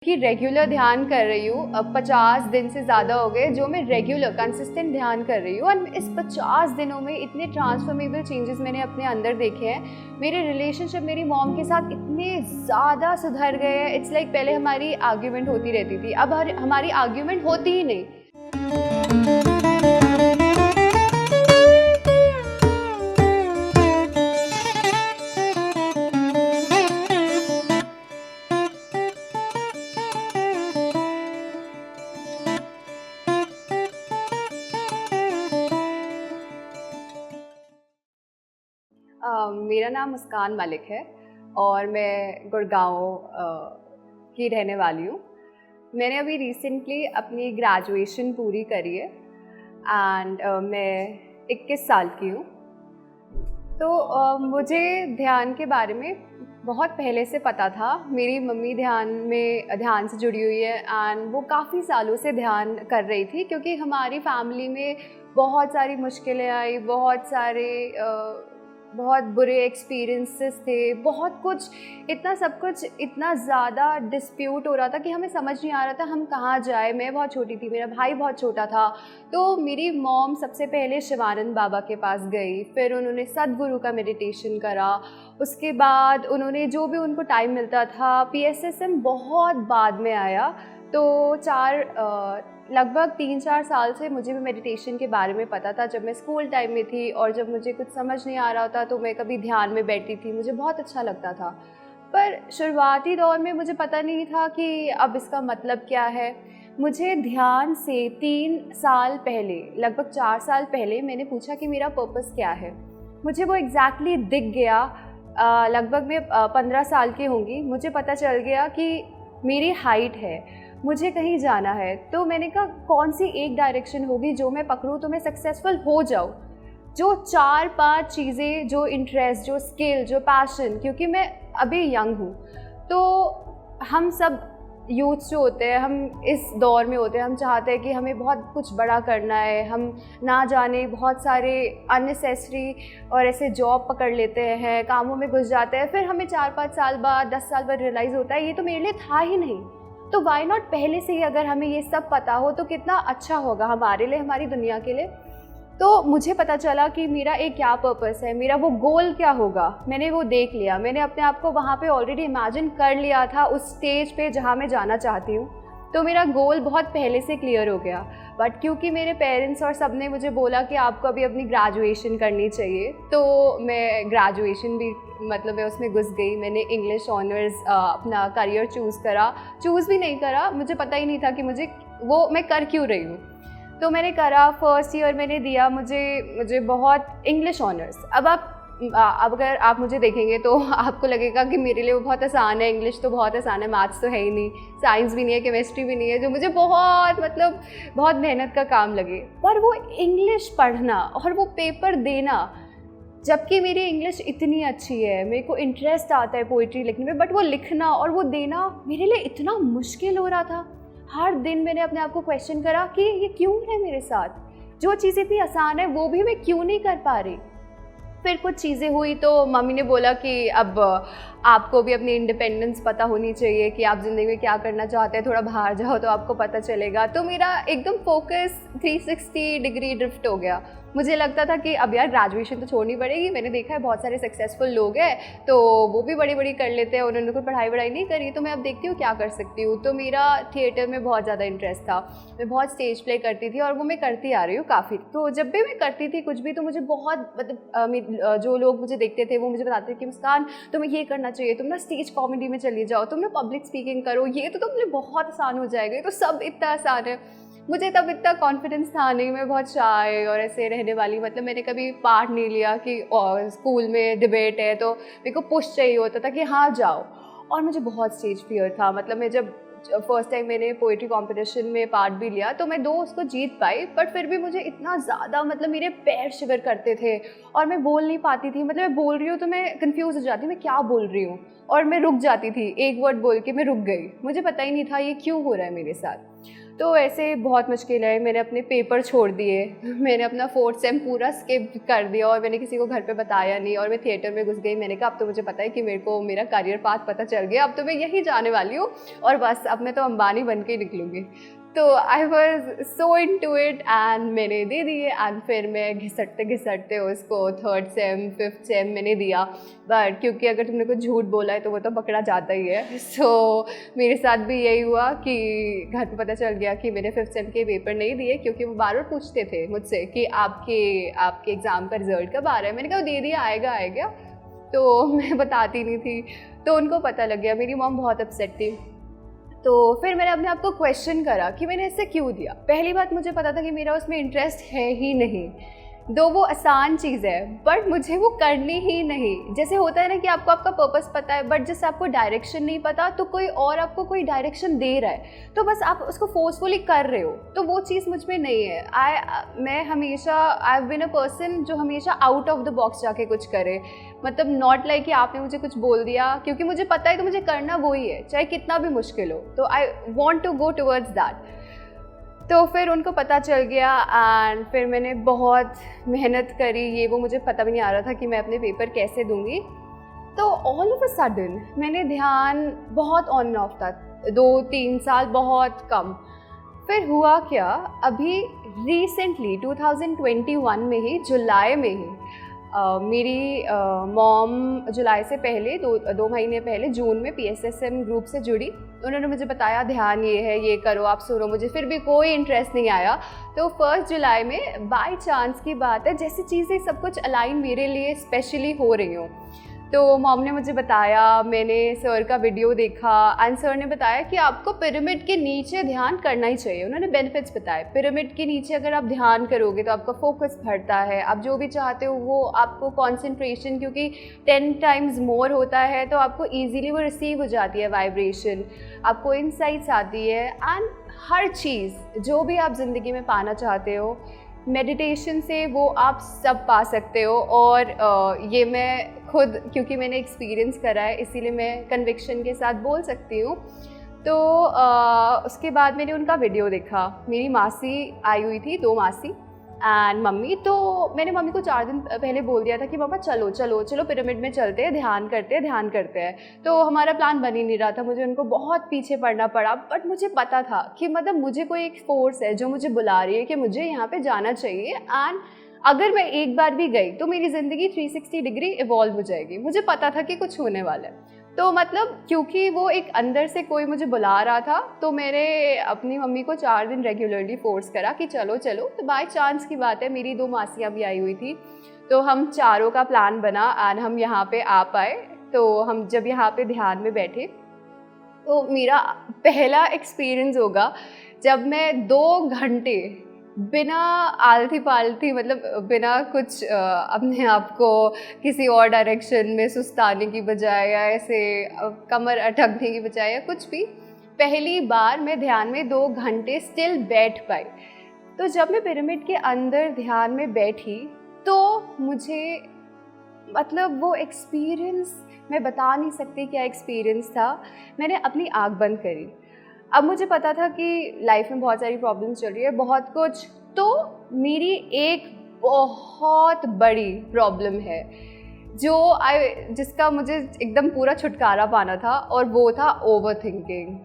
कि रेगुलर ध्यान कर रही हूँ। अब 50 दिन से ज़्यादा हो गए जो मैं रेगुलर कंसिस्टेंट ध्यान कर रही हूँ, और इस 50 दिनों में इतने ट्रांसफॉर्मेबल चेंजेस मैंने अपने अंदर देखे हैं। मेरे रिलेशनशिप मेरी मॉम के साथ इतने ज़्यादा सुधर गए हैं। इट्स लाइक पहले हमारी आर्ग्यूमेंट होती रहती थी, अब हमारी आर्ग्यूमेंट होती ही नहीं। मेरा नाम मुस्कान मलिक है और मैं गुड़गांव की रहने वाली हूँ। मैंने अभी रिसेंटली अपनी ग्रेजुएशन पूरी करी है एंड मैं 21 साल की हूँ। तो मुझे ध्यान के बारे में बहुत पहले से पता था। मेरी मम्मी ध्यान से जुड़ी हुई है एंड वो काफ़ी सालों से ध्यान कर रही थी, क्योंकि हमारी फैमिली में बहुत सारी मुश्किलें आई, बहुत बुरे एक्सपीरियंसेस थे, बहुत कुछ, इतना सब कुछ इतना ज़्यादा डिस्प्यूट हो रहा था कि हमें समझ नहीं आ रहा था हम कहाँ जाए। मैं बहुत छोटी थी, मेरा भाई बहुत छोटा था। तो मेरी मॉम सबसे पहले शिवानंद बाबा के पास गई, फिर उन्होंने सद्गुरु का मेडिटेशन करा, उसके बाद उन्होंने जो भी उनको टाइम मिलता था, PSSM बहुत बाद में आया। तो लगभग 3-4 साल से मुझे भी मेडिटेशन के बारे में पता था। जब मैं स्कूल टाइम में थी और जब मुझे कुछ समझ नहीं आ रहा था तो मैं कभी ध्यान में बैठती थी, मुझे बहुत अच्छा लगता था। पर शुरुआती दौर में मुझे पता नहीं था कि अब इसका मतलब क्या है। मुझे ध्यान से 3 साल पहले, लगभग 4 साल पहले मैंने पूछा कि मेरा पर्पस क्या है। मुझे वो एग्जैक्टली दिख गया। लगभग मैं 15 साल की होंगी, मुझे पता चल गया कि मेरी हाइट है, मुझे कहीं जाना है। तो मैंने कहा कौन सी एक डायरेक्शन होगी जो मैं पकड़ूँ तो मैं सक्सेसफुल हो जाऊँ। जो 4-5 चीज़ें, जो इंटरेस्ट, जो स्किल, जो पैशन, क्योंकि मैं अभी यंग हूँ, तो हम सब यूथ्स जो होते हैं, हम इस दौर में होते हैं, हम चाहते हैं कि हमें बहुत कुछ बड़ा करना है। हम ना जाने बहुत सारे अननेसेसरी और ऐसे जॉब पकड़ लेते हैं, कामों में घुस जाते हैं, फिर हमें 4-5 साल बाद, 10 साल बाद रियलाइज़ होता है ये तो मेरे लिए था ही नहीं। तो वाई नॉट पहले से ही अगर हमें ये सब पता हो तो कितना अच्छा होगा हमारे लिए, हमारी दुनिया के लिए। तो मुझे पता चला कि मेरा एक क्या पर्पस है, मेरा वो गोल क्या होगा। मैंने वो देख लिया, मैंने अपने आप को वहाँ पे ऑलरेडी इमेजिन कर लिया था, उस स्टेज पे जहाँ मैं जाना चाहती हूँ। तो मेरा गोल बहुत पहले से क्लियर हो गया। बट क्योंकि मेरे पेरेंट्स और सब ने मुझे बोला कि आपको अभी अपनी ग्रेजुएशन करनी चाहिए, तो मैं ग्रेजुएशन भी, मतलब मैं उसमें घुस गई। मैंने इंग्लिश ऑनर्स अपना करियर चूज़ भी नहीं करा, मुझे पता ही नहीं था कि मैं कर क्यों रही हूँ। तो मैंने करा, फर्स्ट ईयर मैंने दिया, मुझे बहुत इंग्लिश ऑनर्स। अब अगर आप मुझे देखेंगे तो आपको लगेगा कि मेरे लिए वो बहुत आसान है, इंग्लिश तो बहुत आसान है, मैथ्स तो है ही नहीं, साइंस भी नहीं है, केमिस्ट्री भी नहीं है, जो मुझे बहुत मेहनत का काम लगे। पर वो इंग्लिश पढ़ना और वो पेपर देना, जबकि मेरी इंग्लिश इतनी अच्छी है, मेरे को इंटरेस्ट आता है पोइट्री लिखने में, बट वो लिखना और वो देना मेरे लिए इतना मुश्किल हो रहा था। हर दिन मैंने अपने आप को क्वेश्चन करा कि ये क्यों है मेरे साथ, जो चीज़ इतनी आसान है वो भी मैं क्यों नहीं कर पा रही। फिर कुछ चीज़ें हुई तो मम्मी ने बोला कि अब आपको भी अपनी इंडिपेंडेंस पता होनी चाहिए कि आप ज़िंदगी में क्या करना चाहते हैं, थोड़ा बाहर जाओ तो आपको पता चलेगा। तो मेरा एकदम फोकस 360 डिग्री ड्रिफ्ट हो गया। मुझे लगता था कि अब यार ग्रेजुएशन तो छोड़नी पड़ेगी। मैंने देखा है बहुत सारे सक्सेसफुल लोग हैं तो वो भी बड़ी कर लेते हैं, उन्होंने कोई पढ़ाई नहीं करी, तो मैं अब देखती हूँ क्या कर सकती हूँ। तो मेरा थिएटर में बहुत ज़्यादा इंटरेस्ट था, मैं बहुत स्टेज प्ले करती थी और वो मैं करती आ रही हूँ काफ़ी। तो जब भी मैं करती थी कुछ भी, तो मुझे बहुत, मतलब जो लोग मुझे देखते थे वो मुझे बताते थे कि मुस्कान तुम्हें ये करना चाहिए, तुम ना स्टेज कॉमेडी में चली जाओ, तुम ना पब्लिक स्पीकिंग करो, ये तो तुम लिए बहुत आसान हो जाएगा, ये तो सब इतना आसान है। मुझे तब इतना कॉन्फिडेंस था नहीं, मैं बहुत शाय और ऐसे रहने वाली, मतलब मैंने कभी पार्ट नहीं लिया कि स्कूल में डिबेट है तो मेरे को पुश चाहिए होता था कि हाँ जाओ। और मुझे बहुत स्टेज फियर था। मतलब मैं जब फर्स्ट टाइम मैंने पोइट्री कंपटीशन में पार्ट भी लिया तो मैं 2 उसको जीत पाई, बट फिर भी मुझे इतना ज़्यादा, मतलब मेरे पैर शिवर करते थे और मैं बोल नहीं पाती थी। मतलब मैं बोल रही हूँ तो मैं कंफ्यूज हो जाती, मैं क्या बोल रही हूँ, और मैं रुक जाती थी, एक वर्ड बोल के मैं रुक गई। मुझे पता ही नहीं था ये क्यों हो रहा है मेरे साथ। तो ऐसे बहुत मुश्किल है, मैंने अपने पेपर छोड़ दिए, मैंने अपना 4th सेम पूरा स्किप कर दिया और मैंने किसी को घर पे बताया नहीं, और मैं थिएटर में घुस गई। मैंने कहा अब तो मुझे पता है कि मेरे को मेरा करियर पाथ पता चल गया, अब तो मैं यहीं जाने वाली हूँ और बस अब मैं तो अंबानी बन के ही निकलूँगी। तो I was so into it and एंड मैंने दे दिए। एंड फिर मैं घिसटते घिसटते उसको 3rd सेम 5th सेम मैंने दिया, बट क्योंकि अगर तुमने कुछ झूठ बोला है तो वो तो पकड़ा जाता ही है। सो मेरे साथ भी यही हुआ कि घर पे पता चल गया कि मैंने 5th सेम के पेपर नहीं दिए, क्योंकि वो बार बार पूछते थे मुझसे कि आपके एग्ज़ाम का रिजल्ट कब आ रहा है। मैंने कहा दे दिया, आएगा। तो मैं बताती नहीं थी, तो उनको पता लग गया। मेरी मॉम बहुत अपसेट थी। तो फिर मैंने अपने आप को क्वेश्चन करा कि मैंने ऐसे क्यों दिया। पहली बात, मुझे पता था कि मेरा उसमें इंटरेस्ट है ही नहीं, दो वो आसान चीज़ है बट मुझे वो करनी ही नहीं। जैसे होता है ना कि आपको आपका पर्पस पता है बट जैसे आपको डायरेक्शन नहीं पता, तो कोई और आपको कोई डायरेक्शन दे रहा है तो बस आप उसको फोर्सफुली कर रहे हो, तो वो चीज़ मुझ में नहीं है। मैं हमेशा I have been a person जो हमेशा आउट ऑफ द बॉक्स जाके कुछ करे, मतलब नॉट लाइक कि आपने मुझे कुछ बोल दिया, क्योंकि मुझे पता है तो मुझे करना वही है, चाहे कितना भी मुश्किल हो। तो I want to go towards that. तो फिर उनको पता चल गया एंड फिर मैंने बहुत मेहनत करी, ये वो मुझे पता भी नहीं आ रहा था कि मैं अपने पेपर कैसे दूंगी। तो ऑल ऑफ अ सडन मैंने ध्यान बहुत ऑन एंड ऑफ था, 2-3 साल बहुत कम। फिर हुआ क्या, अभी रिसेंटली 2021 में ही, जुलाई में ही मेरी मॉम जुलाई से पहले दो महीने पहले जून में PSSM ग्रुप से जुड़ी। उन्होंने मुझे बताया ध्यान ये है, ये करो, आप सुनो। मुझे फिर भी कोई इंटरेस्ट नहीं आया। तो 1 जुलाई में बाय चांस की बात है, जैसी चीज़ें सब कुछ अलाइन मेरे लिए स्पेशली हो रही हूँ, तो मॉम ने मुझे बताया, मैंने सर का वीडियो देखा एंड सर ने बताया कि आपको पिरामिड के नीचे ध्यान करना ही चाहिए। उन्होंने बेनिफिट्स बताए, पिरामिड के नीचे अगर आप ध्यान करोगे तो आपका फोकस बढ़ता है, आप जो भी चाहते हो वो आपको कंसंट्रेशन, क्योंकि 10 टाइम्स मोर होता है तो आपको इजीली वो रिसीव हो जाती है वाइब्रेशन, आपको इनसाइट्स आती है एंड हर चीज़ जो भी आप ज़िंदगी में पाना चाहते हो मेडिटेशन से वो आप सब पा सकते हो। और ये मैं खुद, क्योंकि मैंने एक्सपीरियंस करा है, इसीलिए मैं कन्विक्शन के साथ बोल सकती हूँ। तो उसके बाद मैंने उनका वीडियो देखा। मेरी मासी आई हुई थी, 2 मासी एंड मम्मी। तो मैंने मम्मी को 4 दिन पहले बोल दिया था कि पापा चलो चलो चलो पिरामिड में चलते हैं, ध्यान करते हैं। तो हमारा प्लान बन ही नहीं रहा था, मुझे उनको बहुत पीछे पड़ना पड़ा। बट मुझे पता था कि मतलब मुझे कोई एक फोर्स है जो मुझे बुला रही है कि मुझे यहाँ पे जाना चाहिए, एंड अगर मैं एक बार भी गई तो मेरी ज़िंदगी 360 डिग्री इवॉल्व हो जाएगी। मुझे पता था कि कुछ होने वाला है। तो मतलब क्योंकि वो एक अंदर से कोई मुझे बुला रहा था, तो मैंने अपनी मम्मी को 4 दिन रेगुलरली फोर्स करा कि चलो चलो। तो बाय चांस की बात है, मेरी 2 मासियाँ भी आई हुई थी, तो हम चारों का प्लान बना एंड हम यहाँ पे आ पाए। तो हम जब यहाँ पे ध्यान में बैठे, तो मेरा पहला एक्सपीरियंस होगा जब मैं 2 घंटे बिना आलती पालती, मतलब बिना कुछ अपने आप को किसी और डायरेक्शन में सुस्ताने की बजाय या ऐसे कमर अटकने की बजाय या कुछ भी, पहली बार मैं ध्यान में 2 घंटे स्टिल बैठ पाई। तो जब मैं पिरामिड के अंदर ध्यान में बैठी तो मुझे, मतलब वो एक्सपीरियंस मैं बता नहीं सकती क्या एक्सपीरियंस था। मैंने अपनी आँख बंद करी। अब मुझे पता था कि लाइफ में बहुत सारी प्रॉब्लम्स चल रही है, बहुत कुछ। तो मेरी एक बहुत बड़ी प्रॉब्लम है जिसका मुझे एकदम पूरा छुटकारा पाना था, और वो था ओवर थिंकिंग।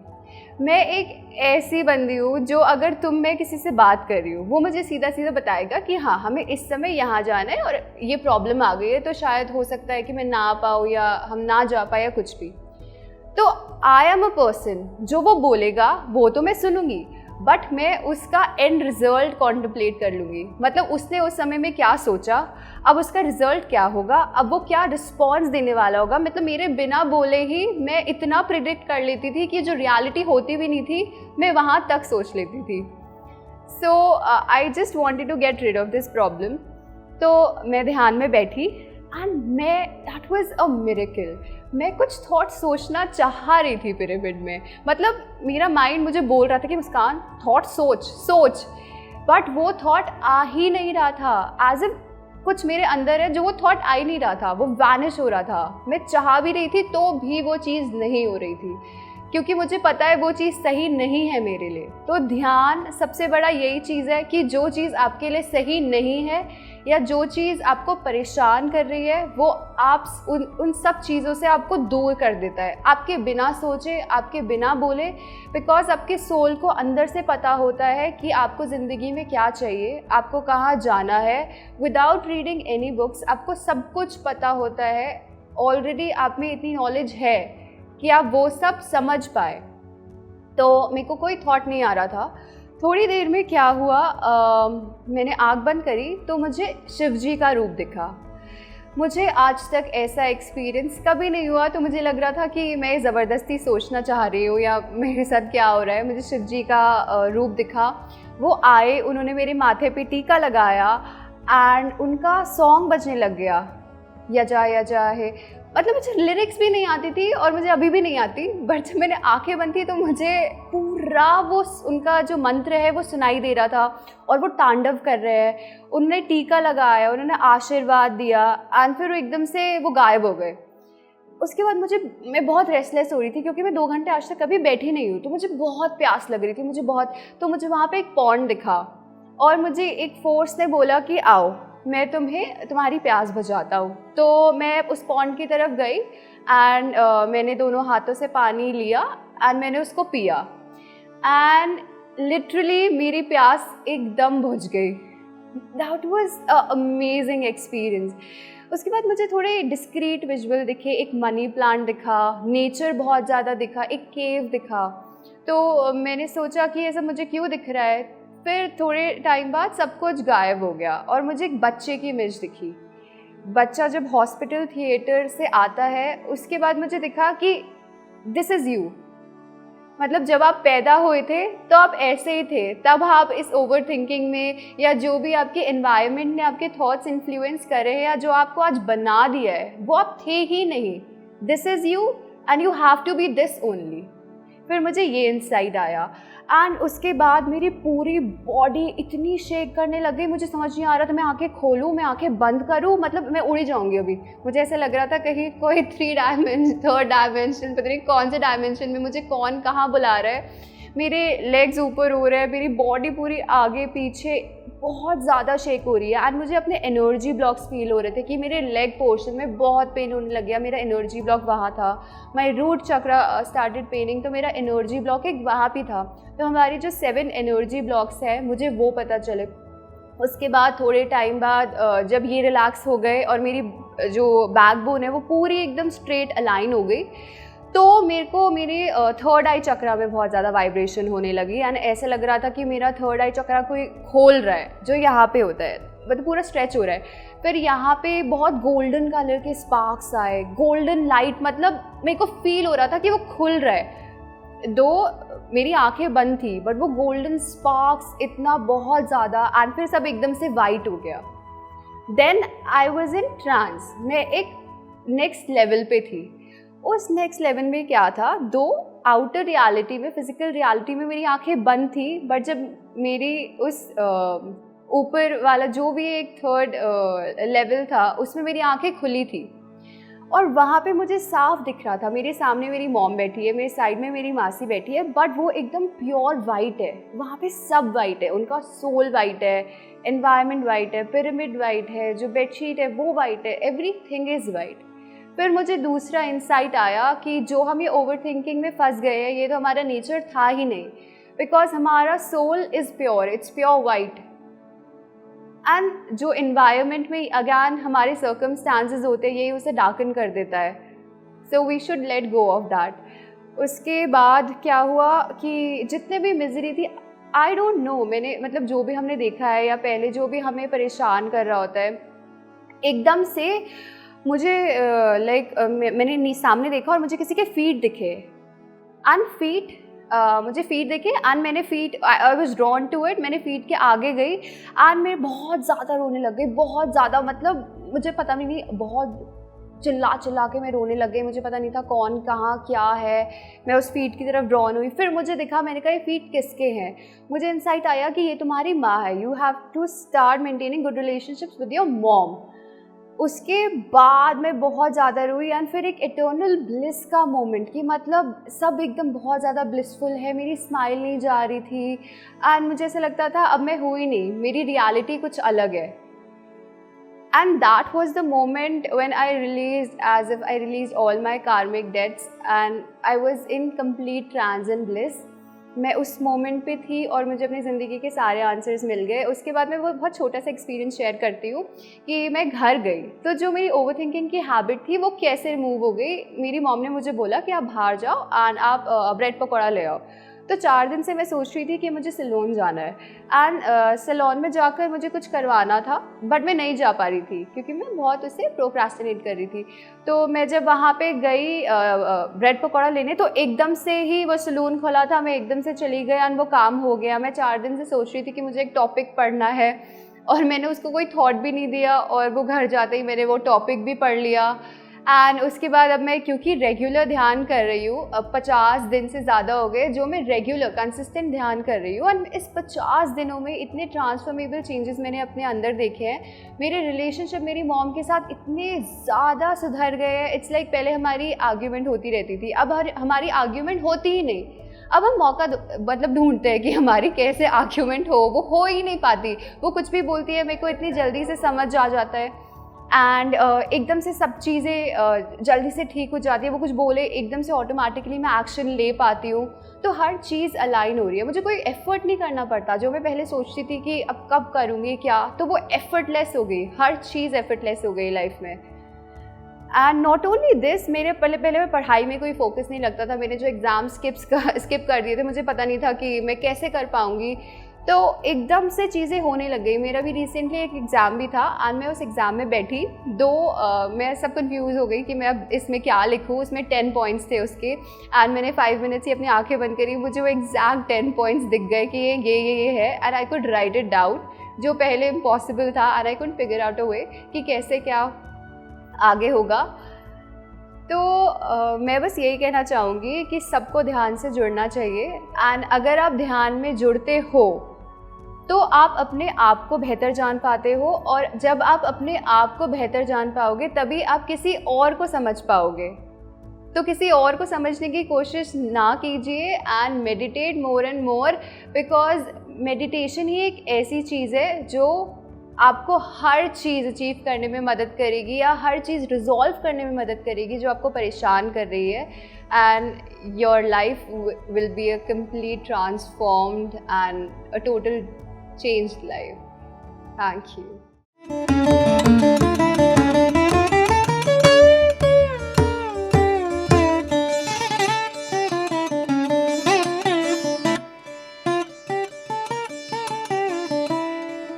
मैं एक ऐसी बंदी हूँ जो अगर मैं किसी से बात कर रही हूँ, वो मुझे सीधा सीधा बताएगा कि हाँ हमें इस समय यहाँ जाना है और ये प्रॉब्लम आ गई है, तो शायद हो सकता है कि मैं ना आ पाऊँ या हम ना जा पाए या कुछ भी। तो आई एम अ पर्सन, जो वो बोलेगा वो तो मैं सुनूंगी, बट मैं उसका एंड रिजल्ट कॉन्टम्पलेट कर लूँगी। मतलब उसने उस समय में क्या सोचा, अब उसका रिजल्ट क्या होगा, अब वो क्या रिस्पॉन्स देने वाला होगा। मतलब मेरे बिना बोले ही मैं इतना प्रिडिक्ट कर लेती थी कि जो रियलिटी होती भी नहीं थी मैं वहाँ तक सोच लेती थी। So I just wanted to get rid of this problem. तो मैं ध्यान में बैठी and that was a miracle. मैं कुछ थॉट सोचना चाह रही थी पिरामिड में, मतलब मेरा माइंड मुझे बोल रहा था कि मुस्कान थॉट सोच, बट वो थॉट आ ही नहीं रहा था। एज इफ कुछ मेरे अंदर है जो वो थॉट आ ही नहीं रहा था, वो वैनिश हो रहा था। मैं चाह भी रही थी तो भी वो चीज़ नहीं हो रही थी, क्योंकि मुझे पता है वो चीज़ सही नहीं है मेरे लिए। तो ध्यान सबसे बड़ा यही चीज़ है कि जो चीज़ आपके लिए सही नहीं है या जो चीज़ आपको परेशान कर रही है वो आप उन सब चीज़ों से आपको दूर कर देता है, आपके बिना सोचे, आपके बिना बोले। बिकॉज आपके सोल को अंदर से पता होता है कि आपको ज़िंदगी में क्या चाहिए, आपको कहाँ जाना है। विदाउट रीडिंग एनी बुक्स आपको सब कुछ पता होता है। ऑलरेडी आप में इतनी नॉलेज है कि आप वो सब समझ पाए। तो मेरे को कोई थॉट नहीं आ रहा था। थोड़ी देर में क्या हुआ, मैंने आँख बंद करी तो मुझे शिव जी का रूप दिखा। मुझे आज तक ऐसा एक्सपीरियंस कभी नहीं हुआ, तो मुझे लग रहा था कि मैं ज़बरदस्ती सोचना चाह रही हूँ या मेरे साथ क्या हो रहा है। मुझे शिव जी का रूप दिखा। वो आए, उन्होंने मेरे माथे पे टीका लगाया एंड उनका सॉन्ग बजने लग गया, यजा है। मतलब मुझे लिरिक्स भी नहीं आती थी और मुझे अभी भी नहीं आती, बट जब मैंने आंखें बंद थी तो मुझे पूरा वो उनका जो मंत्र है वो सुनाई दे रहा था और वो तांडव कर रहे हैं। उन्होंने टीका लगाया, उन्होंने आशीर्वाद दिया एंड फिर एकदम से वो गायब हो गए। उसके बाद मैं बहुत रेस्टलेस हो रही थी क्योंकि मैं 2 घंटे आज तक कभी बैठी नहीं हूँ, तो मुझे बहुत प्यास लग रही थी, तो मुझे वहाँ पर एक पॉन्ड दिखा और मुझे एक फोर्स ने बोला कि आओ, मैं तुम्हारी प्यास बुझाता हूँ। तो मैं उस पॉन्ड की तरफ गई एंड मैंने दोनों हाथों से पानी लिया एंड मैंने उसको पिया एंड लिटरली मेरी प्यास एकदम बुझ गई। That was a amazing experience. उसके बाद मुझे थोड़े डिस्क्रीट विजुअल दिखे, एक मनी प्लांट दिखा, नेचर बहुत ज़्यादा दिखा, एक केव दिखा। तो मैंने सोचा कि ये सब मुझे क्यों दिख रहा है। फिर थोड़े टाइम बाद सब कुछ गायब हो गया और मुझे एक बच्चे की इमेज दिखी। बच्चा जब हॉस्पिटल थिएटर से आता है उसके बाद मुझे दिखा कि दिस इज़ यू। मतलब जब आप पैदा हुए थे तो आप ऐसे ही थे, तब आप इस ओवर थिंकिंग में या जो भी आपके एनवायरनमेंट ने आपके थॉट्स इन्फ्लुएंस करे हैं या जो आपको आज बना दिया है वो आप थे ही नहीं। This is you and you have to be this only. फिर मुझे ये इंसाइट आया एंड उसके बाद मेरी पूरी बॉडी इतनी शेक करने लग गई, मुझे समझ नहीं आ रहा था मैं आंखें खोलूँ, मैं आंखें बंद करूँ, मतलब मैं उड़ जाऊँगी अभी। मुझे ऐसा लग रहा था कहीं कोई 3 डायमेंशन पता नहीं कौन से डायमेंशन में मुझे कौन कहाँ बुला रहा है। मेरे लेग्स ऊपर हो रहे हैं, मेरी बॉडी पूरी आगे पीछे बहुत ज़्यादा शेक हो रही है एंड मुझे अपने एनर्जी ब्लॉक्स फील हो रहे थे कि मेरे लेग पोर्शन में बहुत पेन होने लग गया। मेरा एनर्जी ब्लॉक वहाँ था, my root chakra started Penning, तो मेरा एनर्जी ब्लॉक एक वहाँ भी था। तो हमारी जो 7 एनर्जी ब्लॉक्स है मुझे वो पता चले। उसके बाद थोड़े टाइम बाद जब ये रिलैक्स हो गए और मेरी जो बैकबोन है वो पूरी एकदम स्ट्रेट अलाइन हो गई, तो मेरे को मेरे 3rd आई चक्रा में बहुत ज़्यादा वाइब्रेशन होने लगी एंड ऐसा लग रहा था कि मेरा 3rd आई चक्रा कोई खोल रहा है, जो यहाँ पे होता है, मतलब पूरा स्ट्रेच हो रहा है। फिर यहाँ पे बहुत गोल्डन कलर के स्पार्क्स आए, गोल्डन लाइट, मतलब मेरे को फील हो रहा था कि वो खुल रहा है। दो मेरी आंखें बंद थी बट वो गोल्डन स्पार्क्स इतना बहुत ज़्यादा एंड फिर सब एकदम से वाइट हो गया। Then I was in trance, मैं एक नेक्स्ट लेवल पे थी। उस नेक्स्ट लेवल में क्या था, 2 आउटर रियलिटी में, फिजिकल रियलिटी में मेरी आंखें बंद थी, बट जब मेरी उस ऊपर वाला जो भी एक 3rd लेवल था उसमें मेरी आंखें खुली थी और वहाँ पे मुझे साफ दिख रहा था। मेरे सामने मेरी मॉम बैठी है, मेरे साइड में मेरी मासी बैठी है, बट वो एकदम प्योर वाइट है। वहाँ पे सब वाइट है, उनका सोल वाइट है, एनवायरनमेंट वाइट है, पिरामिड वाइट है, जो बेडशीट है वो वाइट है, एवरीथिंग इज़ वाइट। फिर मुझे दूसरा इंसाइट आया कि जो हम ये ओवर थिंकिंग में फंस गए हैं ये तो हमारा नेचर था ही नहीं, बिकॉज हमारा soul is pure, it's pure white. And जो इन्वायरमेंट में अगैन हमारे सर्कमस्टांसेस होते हैं यही उसे डार्कन कर देता है, so we should let go of that. उसके बाद क्या हुआ कि जितने भी मिजरी थी, आई डोंट नो, मैंने मतलब जो भी हमने देखा है या पहले जो भी हमें परेशान कर रहा होता है, एकदम से मुझे मैंने सामने देखा और मुझे किसी के फीट दिखे मुझे फीट दिखे एंड मैंने feet, I was drawn to it, मैंने फीट के आगे गई एंड मैं बहुत ज़्यादा रोने लग गई, बहुत ज़्यादा, मतलब मुझे पता नहीं, बहुत चिल्ला के मैं रोने लग गई। मुझे पता नहीं था कौन कहाँ क्या है, मैं उस फीट की तरफ ड्रॉन हुई। फिर मुझे दिखा, मैंने कहा ये फीट किसके हैं। मुझे इंसाइट आया कि ये तुम्हारी माँ है, you have to start maintaining good relationships with your mom. उसके बाद मैं बहुत ज़्यादा रोई एंड फिर एक इटर्नल ब्लिस का मोमेंट कि मतलब सब एकदम बहुत ज़्यादा ब्लिसफुल है, मेरी स्माइल नहीं जा रही थी एंड मुझे ऐसा लगता था अब मैं हुई नहीं, मेरी रियलिटी कुछ अलग है. And that was the moment when I released, as if I released all my karmic debts and I was in complete trance and bliss. मैं उस मोमेंट पे थी और मुझे अपनी ज़िंदगी के सारे आंसर्स मिल गए. उसके बाद मैं वो बहुत छोटा सा एक्सपीरियंस शेयर करती हूँ कि मैं घर गई तो जो मेरी ओवर थिंकिंग की हैबिट थी वो कैसे रिमूव हो गई. मेरी मॉम ने मुझे बोला कि आप बाहर जाओ एंड आप ब्रेड पकौड़ा ले आओ. तो 4 दिन से मैं सोच रही थी कि मुझे सैलून जाना है एंड सैलून में जाकर मुझे कुछ करवाना था बट मैं नहीं जा पा रही थी क्योंकि मैं बहुत उसे प्रोक्रास्टिनेट कर रही थी. तो मैं जब वहाँ पे गई ब्रेड पकौड़ा लेने तो एकदम से ही वो सैलून खुला था, मैं एकदम से चली गई एंड वो काम हो गया. मैं 4 दिन से सोच रही थी कि मुझे एक टॉपिक पढ़ना है और मैंने उसको कोई थॉट भी नहीं दिया और वो घर जाते ही मैंने वो टॉपिक भी पढ़ लिया. एंड उसके बाद अब मैं क्योंकि रेगुलर ध्यान कर रही हूँ, अब 50 दिन से ज़्यादा हो गए जो मैं रेगुलर कंसिस्टेंट ध्यान कर रही हूँ एंड इस 50 दिनों में इतने ट्रांसफॉर्मेबल चेंजेस मैंने अपने अंदर देखे हैं. मेरे रिलेशनशिप मेरी मॉम के साथ इतने ज़्यादा सुधर गए हैं. इट्स लाइक पहले हमारी आर्ग्यूमेंट होती रहती थी, अब हमारी आर्ग्यूमेंट होती ही नहीं. अब हम मौका मतलब ढूंढते हैं कि हमारी कैसे आर्ग्यूमेंट वो हो ही नहीं पाती. वो कुछ भी बोलती है मेरे को इतनी जल्दी से समझ आ जाता है एंड एकदम से सब चीज़ें जल्दी से ठीक हो जाती है. वो कुछ बोले एकदम से ऑटोमेटिकली मैं एक्शन ले पाती हूँ. तो हर चीज़ अलाइन हो रही है, मुझे कोई एफर्ट नहीं करना पड़ता. जो मैं पहले सोचती थी कि अब कब करूँगी क्या, तो वो एफर्टलेस हो गई. हर चीज़ एफर्टलेस हो गई लाइफ में. एंड नॉट ओनली दिस, मेरे पहले मैं पढ़ाई में कोई फोकस नहीं लगता था. मैंने जो एग्ज़ाम स्किप कर दिए थे, मुझे पता नहीं था कि मैं कैसे कर पाऊँगी. तो एकदम से चीज़ें होने लग गई. मेरा भी रिसेंटली एक एग्ज़ाम भी था एंड मैं उस एग्ज़ाम में बैठी मैं सब कंफ्यूज हो गई कि मैं अब इसमें क्या लिखूँ. उसमें 10 पॉइंट्स थे उसके एंड मैंने 5 मिनट्स ही अपनी आंखें बंद करी, मुझे वो एग्जैक्ट 10 पॉइंट्स दिख गए कि ये है and I could write it down, जो पहले इम्पॉसिबल था and I could figure out a way कि कैसे क्या आगे होगा. तो मैं बस यही कहना चाहूँगी कि सबको ध्यान से जुड़ना चाहिए एंड अगर आप ध्यान में जुड़ते हो तो आप अपने आप को बेहतर जान पाते हो और जब आप अपने आप को बेहतर जान पाओगे तभी आप किसी और को समझ पाओगे. तो किसी और को समझने की कोशिश ना कीजिए and meditate more and more, because meditation ही एक ऐसी चीज़ है जो आपको हर चीज़ अचीव करने में मदद करेगी या हर चीज़ रिजॉल्व करने में मदद करेगी जो आपको परेशान कर रही है. And your life will be a complete transformed and a total changed life. Thank you.